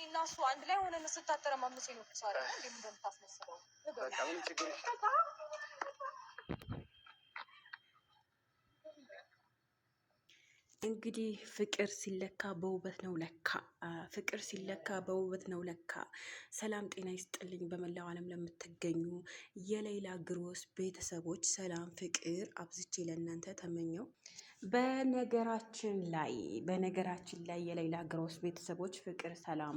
እና እሱ አንድ ላይ ሆነን ስታተረማምስ ነው ሳራ እንዴ ምን እንደምታስመስለው በቃ ምን ችግር እንግዲህ ፍቅር ሲለካ በውበት ነው ለካ። ፍቅር ሲለካ በውበት ነው ለካ። ሰላም ጤና ይስጥልኝ። በመላው ዓለም ለምትገኙ የሌላ ግሮስ ቤተሰቦች ሰላም ፍቅር አብዝቼ ለእናንተ ተመኘው። በነገራችን ላይ የሌላ ግሮስ ቤተሰቦች ፍቅር ሰላም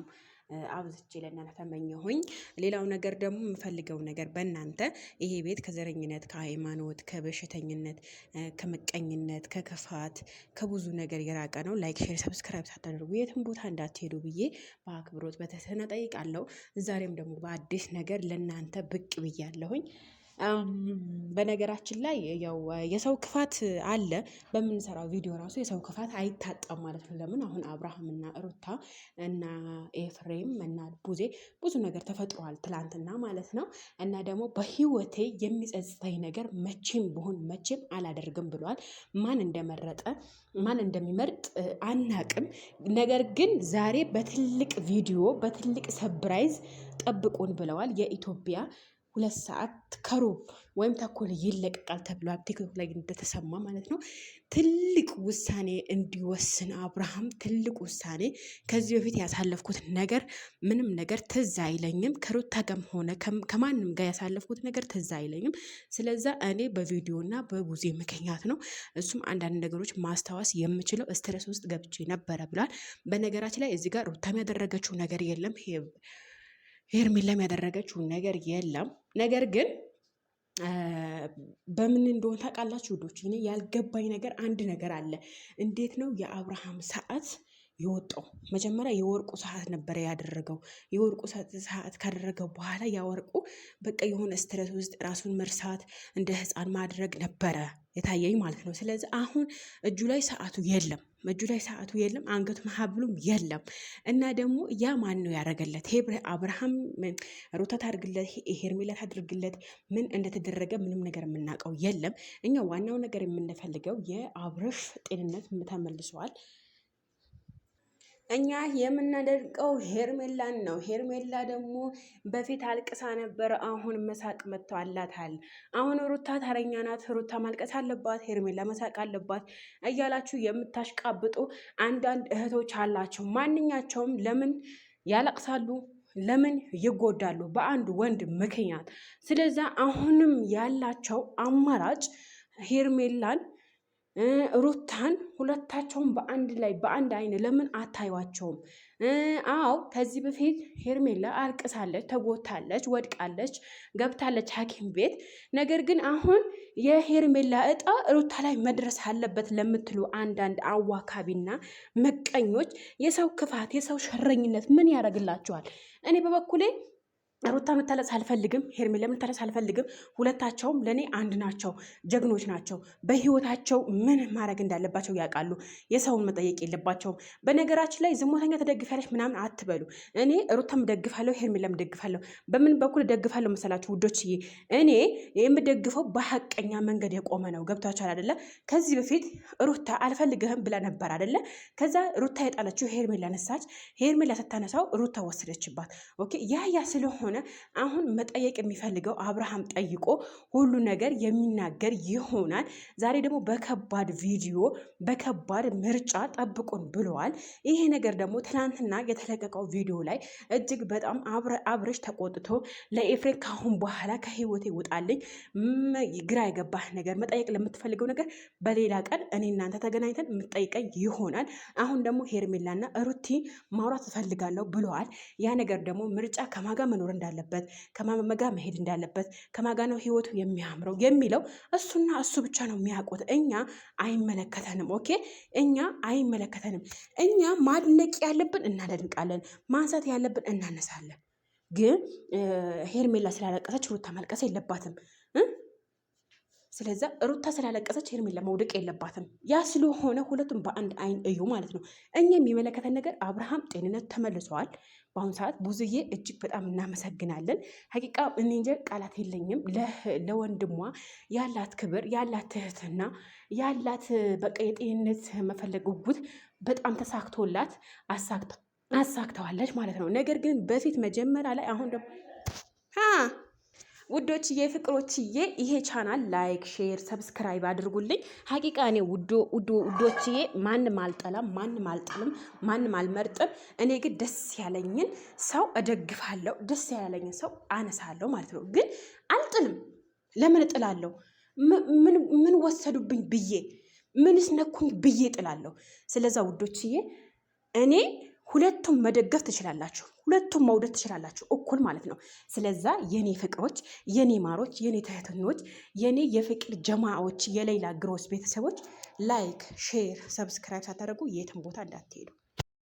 አብዝቼ ለእናንተ ተመኘሁኝ። ሌላው ነገር ደግሞ የምፈልገው ነገር በእናንተ ይሄ ቤት ከዘረኝነት፣ ከሃይማኖት፣ ከበሽተኝነት፣ ከምቀኝነት፣ ከክፋት፣ ከብዙ ነገር የራቀ ነው። ላይክ፣ ሼር፣ ሰብስክራይብ ሳታደርጉ የትም ቦታ እንዳትሄዱ ብዬ በአክብሮት በትህትና ጠይቃለሁ። ዛሬም ደግሞ በአዲስ ነገር ለእናንተ ብቅ ብያለሁኝ። በነገራችን ላይ ያው የሰው ክፋት አለ። በምንሰራው ቪዲዮ ራሱ የሰው ክፋት አይታጣም ማለት ነው። ለምን አሁን አብርሃም እና ሩታ እና ኤፍሬም እና ቡዜ ብዙ ነገር ተፈጥሯል ትላንትና ማለት ነው። እና ደግሞ በህይወቴ የሚጸጽተኝ ነገር መቼም ቢሆን መቼም አላደርግም ብሏል። ማን እንደመረጠ ማን እንደሚመርጥ አናቅም። ነገር ግን ዛሬ በትልቅ ቪዲዮ በትልቅ ሰብራይዝ ጠብቁን ብለዋል። የኢትዮጵያ 2 ሰዓት ከሩብ ወይም ተኩል ይለቀቃል ተብሏል። ቲክቶክ ላይ እንደተሰማ ማለት ነው። ትልቅ ውሳኔ እንዲወስን አብርሃም ትልቅ ውሳኔ። ከዚህ በፊት ያሳለፍኩት ነገር ምንም ነገር ትዝ አይለኝም። ከሩታ ጋርም ሆነ ከማንም ጋር ያሳለፍኩት ነገር ትዝ አይለኝም። ስለዛ እኔ በቪዲዮና በቡዜ ምክንያት ነው እሱም አንዳንድ ነገሮች ማስታወስ የምችለው ስትረስ ውስጥ ገብቼ ነበረ ብሏል። በነገራችን ላይ እዚህ ጋር ሩታም ያደረገችው ነገር የለም፣ ሄርሜላም ያደረገችው ነገር የለም። ነገር ግን በምን እንደሆነ ታውቃላችሁ ውዶች? እኔ ያልገባኝ ነገር አንድ ነገር አለ። እንዴት ነው የአብርሃም ሰዓት የወጣው? መጀመሪያ የወርቁ ሰዓት ነበረ ያደረገው። የወርቁ ሰዓት ካደረገው በኋላ ያወርቁ በቃ የሆነ ስትረስ ውስጥ ራሱን መርሳት እንደ ሕፃን ማድረግ ነበረ የታየኝ ማለት ነው። ስለዚህ አሁን እጁ ላይ ሰዓቱ የለም፣ አንገቱ ሀብሉም የለም። እና ደግሞ ያ ማን ነው ያደረገለት? አብርሃም ሩታ ታድርግለት፣ ሄርሜላ ታድርግለት፣ ምን እንደተደረገ ምንም ነገር የምናውቀው የለም። እኛ ዋናው ነገር የምንፈልገው የአብርሽ ጤንነት ተመልሷል። እኛ የምናደርቀው ሄርሜላን ነው። ሄርሜላ ደግሞ በፊት አልቅሳ ነበር፣ አሁን መሳቅ መጥቷላታል። አሁን ሩታ ተረኛ ናት፣ ሩታ ማልቀስ አለባት፣ ሄርሜላ መሳቅ አለባት እያላችሁ የምታሽቃብጡ አንዳንድ እህቶች አላቸው። ማንኛቸውም ለምን ያለቅሳሉ? ለምን ይጎዳሉ? በአንድ ወንድ ምክንያት። ስለዛ አሁንም ያላቸው አማራጭ ሄርሜላን ሩታን ሁለታቸውን በአንድ ላይ በአንድ አይን ለምን አታዩቸውም? አዎ ከዚህ በፊት ሄርሜላ አልቅሳለች፣ ተጎታለች፣ ወድቃለች፣ ገብታለች ሐኪም ቤት። ነገር ግን አሁን የሄርሜላ እጣ ሩታ ላይ መድረስ አለበት ለምትሉ አንዳንድ አዋካቢና መቀኞች የሰው ክፋት የሰው ሸረኝነት ምን ያደርግላቸዋል? እኔ በበኩሌ ሩታ መታለጽ አልፈልግም፣ ሄርሜላ መታለጽ አልፈልግም። ሁለታቸውም ለእኔ አንድ ናቸው፣ ጀግኖች ናቸው። በህይወታቸው ምን ማድረግ እንዳለባቸው ያውቃሉ። የሰውን መጠየቅ የለባቸውም። በነገራችን ላይ ዝሙተኛ ተደግፊያለሽ ምናምን አትበሉ። እኔ ሩታም ደግፋለሁ፣ ሄርሜላም ደግፋለሁ። በምን በኩል ደግፋለሁ መሰላችሁ ውዶችዬ? እኔ የምደግፈው በሀቀኛ መንገድ የቆመ ነው። ገብቷችኋል አይደለ? ከዚህ በፊት ሩታ አልፈልግህም ብላ ነበር አይደለ? ከዛ ሩታ የጣለችው ሄርሜላ ነሳች። ሄርሜላ ስታነሳው ሩታ ወሰደችባት። ኦኬ ያ ስለሆነ አሁን መጠየቅ የሚፈልገው አብርሃም ጠይቆ ሁሉ ነገር የሚናገር ይሆናል። ዛሬ ደግሞ በከባድ ቪዲዮ በከባድ ምርጫ ጠብቁን ብለዋል። ይሄ ነገር ደግሞ ትናንትና የተለቀቀው ቪዲዮ ላይ እጅግ በጣም አብርሽ ተቆጥቶ ለኤፍሬም ካሁን በኋላ ከህይወቴ ውጣልኝ፣ ግራ የገባህ ነገር መጠየቅ ለምትፈልገው ነገር በሌላ ቀን እኔ እናንተ ተገናኝተን የምትጠይቀኝ ይሆናል። አሁን ደግሞ ሄርሜላና ሩቲ ማውራት እፈልጋለሁ ብለዋል። ያ ነገር ደግሞ ምርጫ ከማጋ መኖር እንዳለበት ከማጋ መሄድ እንዳለበት ከማጋ ነው ህይወቱ የሚያምረው የሚለው እሱና እሱ ብቻ ነው የሚያውቁት። እኛ አይመለከተንም። ኦኬ እኛ አይመለከተንም። እኛ ማድነቅ ያለብን እናደንቃለን፣ ማንሳት ያለብን እናነሳለን። ግን ሄርሜላ ስላለቀሰች ሩታ ማልቀስ የለባትም። ስለዚህ ሩታ ስላለቀሰች ሄርሜላ መውደቅ የለባትም። ያ ስለሆነ ሁለቱም በአንድ አይን እዩ ማለት ነው። እኛ የሚመለከተን ነገር አብርሃም ጤንነት ተመልሰዋል። በአሁኑ ሰዓት ብዙዬ እጅግ በጣም እናመሰግናለን። ሀቂቃ እኔ እንጃ ቃላት የለኝም። ለወንድሟ ያላት ክብር፣ ያላት ትህትና፣ ያላት በቃ የጤንነት መፈለግ ጉጉት በጣም ተሳክቶላት አሳክተዋለች ማለት ነው። ነገር ግን በፊት መጀመሪያ ላይ አሁን ደግሞ ውዶችዬ ፍቅሮችዬ ይሄ ቻናል ላይክ ሼር ሰብስክራይብ አድርጉልኝ። ሀቂቃ እኔ ውዶችዬ ማንም አልጠላም፣ ማንም አልጥልም፣ ማንም አልመርጥም። እኔ ግን ደስ ያለኝን ሰው እደግፋለሁ፣ ደስ ያለኝን ሰው አነሳለሁ ማለት ነው። ግን አልጥልም። ለምን እጥላለሁ? ምን ወሰዱብኝ ብዬ ምንስ ነኩኝ ብዬ እጥላለሁ? ስለዛ ውዶችዬ እኔ ሁለቱም መደገፍ ትችላላችሁ፣ ሁለቱም መውደድ ትችላላችሁ እኩል ማለት ነው። ስለዛ የኔ ፍቅሮች፣ የኔ ማሮች፣ የኔ ትህትኖች፣ የኔ የፍቅር ጀማዎች፣ የሌላ ግሮስ ቤተሰቦች ላይክ ሼር ሰብስክራይብ ሳታደርጉ የትም ቦታ እንዳትሄዱ።